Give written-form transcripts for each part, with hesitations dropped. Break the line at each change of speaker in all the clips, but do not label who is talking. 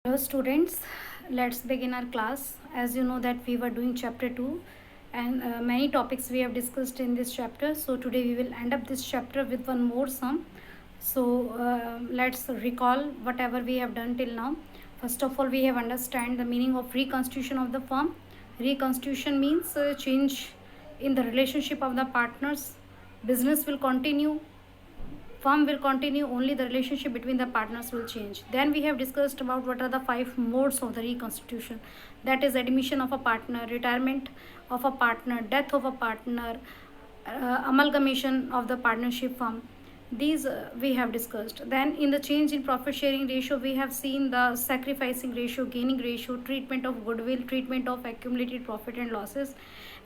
Hello students, let's begin our class. As you know that we were doing chapter 2 and many topics we have discussed in this chapter. So today we will end up this chapter with one more sum. So let's recall whatever we have done till now. First of all, we have understand the meaning of reconstitution of the firm. Reconstitution means change in the relationship of the partners. Business will continue, firm will continue, only the relationship between the partners will change. Then we have discussed about what are the 5 modes of the reconstitution, that is admission of a partner, retirement of a partner, death of a partner, amalgamation of the partnership firm. These we have discussed. Then in the change in profit sharing ratio, we have seen the sacrificing ratio, gaining ratio, treatment of goodwill, treatment of accumulated profit and losses.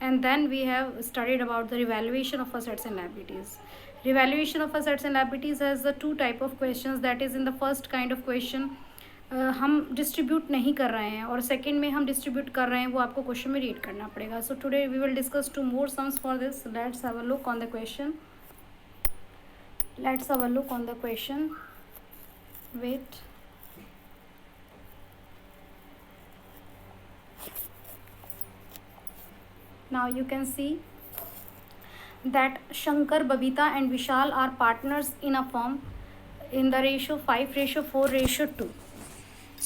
And then we have studied about the revaluation of assets and liabilities. Revaluation of assets and liabilities has the two type of questions. That is, in the first kind of question हम distribute नहीं कर रहे हैं और second में हम distribute कर रहे हैं, वो आपको क्वेश्चन में रीड करना पड़ेगा. So today we will discuss 2 more sums for this. Let's have a look on the question. Let's have a look on the question. Wait. Now you can see that Shankar, Babita and Vishal are partners in a firm in the ratio 5:4:2.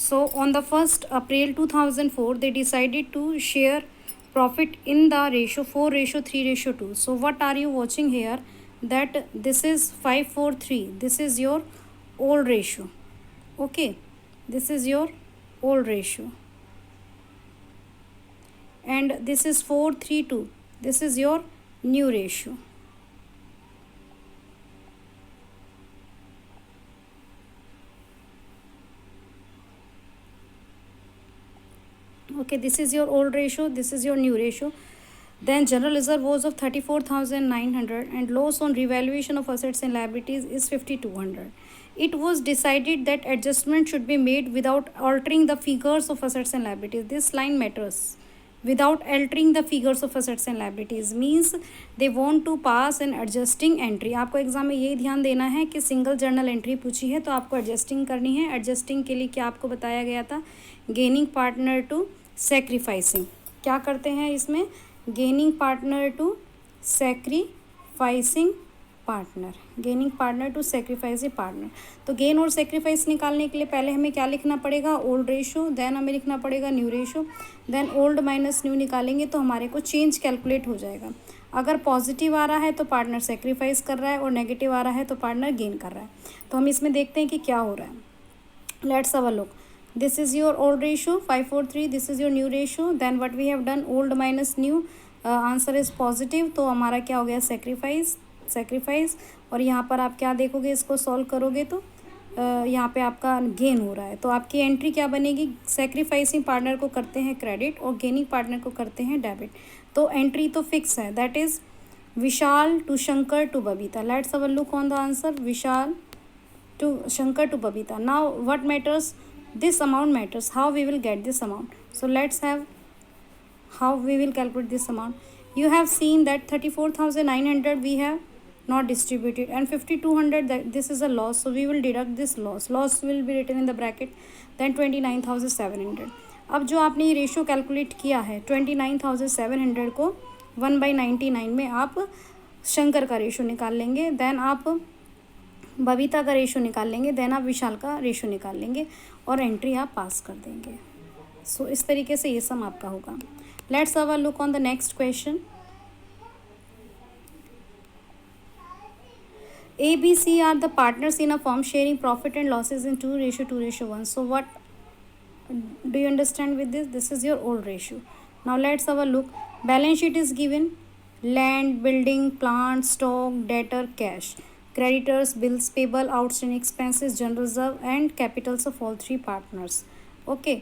So on the 1st April 2004 they decided to share profit in the ratio 4:3:2. So what are you watching here? That this is 5:4:3. This is your old ratio. Okay, this is your old ratio, and this is 4:3:2. This is your new ratio. Okay, this is your old ratio, this is your new ratio. Then general reserve was of 34,900 and loss on revaluation of assets and liabilities is 5,200. It was decided that adjustment should be made without altering the figures of assets and liabilities. This line matters. Without altering the figures of assets and liabilities means they want to pass an adjusting entry. आपको exam में यही ध्यान देना है कि single journal entry पूछी है तो आपको एडजस्टिंग करनी है. एडजस्टिंग के लिए क्या आपको बताया गया था? Gaining partner to sacrificing. क्या करते हैं इसमें? Gaining partner to sacrificing partner. Gaining partner to sacrificing partner. तो गेन और सेक्रीफाइस निकालने के लिए पहले हमें क्या लिखना पड़ेगा? Old ratio. देन हमें लिखना पड़ेगा new ratio. Then old minus new निकालेंगे तो हमारे को चेंज कैलकुलेट हो जाएगा. अगर पॉजिटिव आ रहा है तो पार्टनर सेक्रीफाइस कर रहा है और नेगेटिव आ रहा है तो पार्टनर गेन कर रहा है. तो हम इसमें देखते हैं कि क्या हो रहा है. Let's have a look. This is your old ratio 5:4:3. This is your new ratio. Then what we have done, old minus new. Answer is positive. तो हमारा क्या हो गया? सेक्रीफाइस. और यहाँ पर आप क्या देखोगे? इसको सॉल्व करोगे तो यहाँ पे आपका गेन हो रहा है. तो आपकी एंट्री क्या बनेगी? सेक्रीफाइसिंग पार्टनर को करते हैं क्रेडिट और गेनिंग पार्टनर को करते हैं डेबिट. तो एंट्री तो फिक्स है. That is Vishal to Shankar to Babita. Let's have a look on the answer. Vishal to Shankar to Babita. Now what matters? This amount matters. How we will get this amount? So let's have how we will calculate this amount. You have seen that 34,900 we have not distributed and 5,200 that this is a loss, so we will deduct this loss. Loss will be written in the bracket. Then 29,700. अब जो आपने ये ratio calculate किया है 29,700 को 1/99 में आप शंकर का रेशो निकाल लेंगे. देन आप बबीता का रेशो निकाल लेंगे. देन आप विशाल का रेशो निकाल लेंगे और एंट्री आप पास कर देंगे. सो इस तरीके से ये सम आपका होगा. Let's have a look on the next question. A, B, C are the partners in a firm sharing profit and losses in 2:2:1. So what do you understand with this? This is your old ratio. Now let's have a look. Balance sheet is given. Land, building, plant, stock, debtor, cash. Creditors, bills payable, outstanding expenses, general reserve and capitals of all three partners. Okay,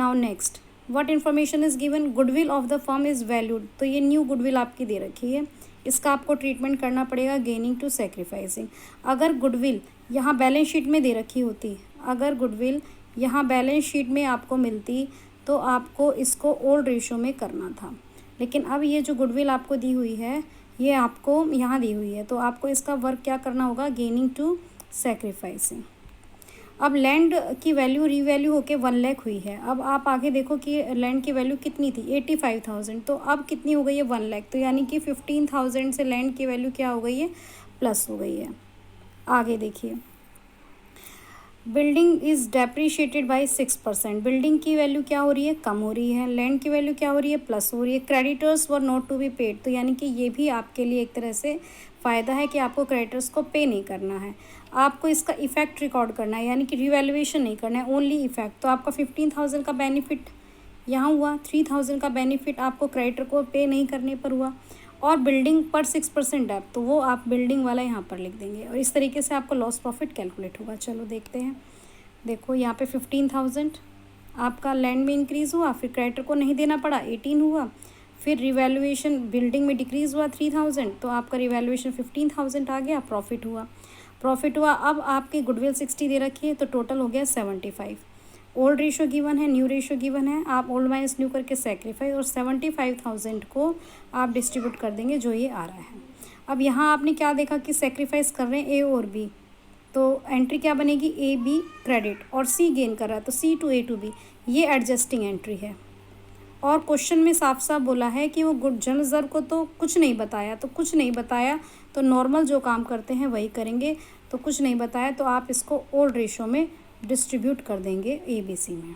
now next what information is given? Goodwill of the firm is valued. तो ये new goodwill आपकी दे रखी है. इसका आपको treatment करना पड़ेगा gaining to sacrificing. अगर गुडविल यहाँ बैलेंस शीट में दे रखी होती, अगर गुडविल यहाँ बैलेंस शीट में आपको मिलती तो आपको इसको ओल्ड रेशो में करना था. लेकिन अब ये जो गुडविल आपको दी हुई है ये आपको यहाँ दी हुई है तो आपको इसका वर्क क्या करना होगा? Gaining to sacrificing. अब लैंड की वैल्यू रीवैल्यू होके 1 लाख हुई है। अब आप आगे देखो कि लैंड की वैल्यू कितनी थी 85,000, तो अब कितनी हो गई है 1 लाख। तो यानी कि 15,000 से लैंड की वैल्यू क्या हो गई है, प्लस हो गई है। आगे देखिए, building is depreciated by 6%। Building की वैल्यू क्या हो रही है, कम हो रही है। लैंड की वैल्यू क्या हो रही है, प्लस हो रही है। Creditors were not to be paid, तो यानी कि ये भी आपके लिए एक तरह से फ़ायदा है कि आपको क्रेडिटर्स को पे नहीं करना है, आपको इसका इफेक्ट रिकॉर्ड करना है, यानी कि रिवैल्यूएशन नहीं करना है, ओनली इफेक्ट। तो आपका 15,000 का बेनिफिट यहाँ हुआ, 3,000 का बेनिफिट आपको क्रेडिटर को पे नहीं करने पर हुआ। और बिल्डिंग पर 6% डेप्थ, तो वो आप बिल्डिंग वाला यहाँ पर लिख देंगे और इस तरीके से आपका लॉस प्रॉफिट कैलकुलेट होगा। चलो देखते हैं। देखो यहाँ पे 15,000 आपका लैंड में इंक्रीज़ हुआ, फिर क्रेडिटर को नहीं देना पड़ा 18 हुआ, फिर रिवैल्यूएशन बिल्डिंग में डिक्रीज़ हुआ 3,000, तो आपका रिवैल्यूएशन 15,000 आ गया, प्रॉफिट हुआ। अब आपकी गुडविल 60 दे रखी है, तो टोटल हो गया 75। ओल्ड रेशो गिवन है, न्यू रेशो गिवन है, आप ओल्ड माइनस न्यू करके सेक्रीफाइस और 75,000 को आप डिस्ट्रीब्यूट कर देंगे जो ये आ रहा है। अब यहाँ आपने क्या देखा कि सेक्रीफाइस कर रहे हैं ए और बी, तो एंट्री क्या बनेगी, ए बी क्रेडिट, और सी गेन कर रहा है तो सी टू ए टू बी, ये एडजस्टिंग एंट्री है। और क्वेश्चन में साफ साफ बोला है कि वो गुड जनरल रिजर्व को तो कुछ नहीं बताया, तो कुछ नहीं बताया तो नॉर्मल जो काम करते हैं वही करेंगे, तो कुछ नहीं बताया तो आप इसको ओल्ड रेशो में डिस्ट्रीब्यूट कर देंगे ए बी सी में।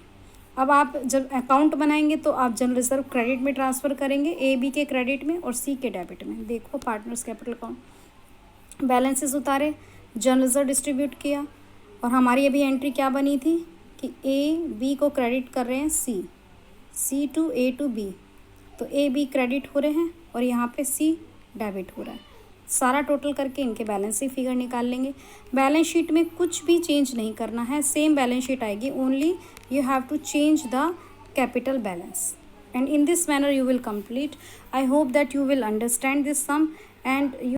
अब आप जब अकाउंट बनाएंगे तो आप जनरल रिजर्व क्रेडिट में ट्रांसफ़र करेंगे, ए बी के क्रेडिट में और सी के डेबिट में। देखो पार्टनर्स कैपिटल अकाउंट बैलेंसेस उतारे, जनरल रिजर्व डिस्ट्रीब्यूट किया, और हमारी अभी एंट्री क्या बनी थी कि ए बी को क्रेडिट कर रहे हैं सी टू ए टू बी, तो ए बी क्रेडिट हो रहे हैं और यहाँ पे सी डेबिट हो रहा है। सारा टोटल करके इनके बैलेंस ही फिगर निकाल लेंगे। बैलेंस शीट में कुछ भी चेंज नहीं करना है, सेम बैलेंस शीट आएगी, only you have to change the capital balance, and in this manner you will complete. I hope that you will understand this sum and you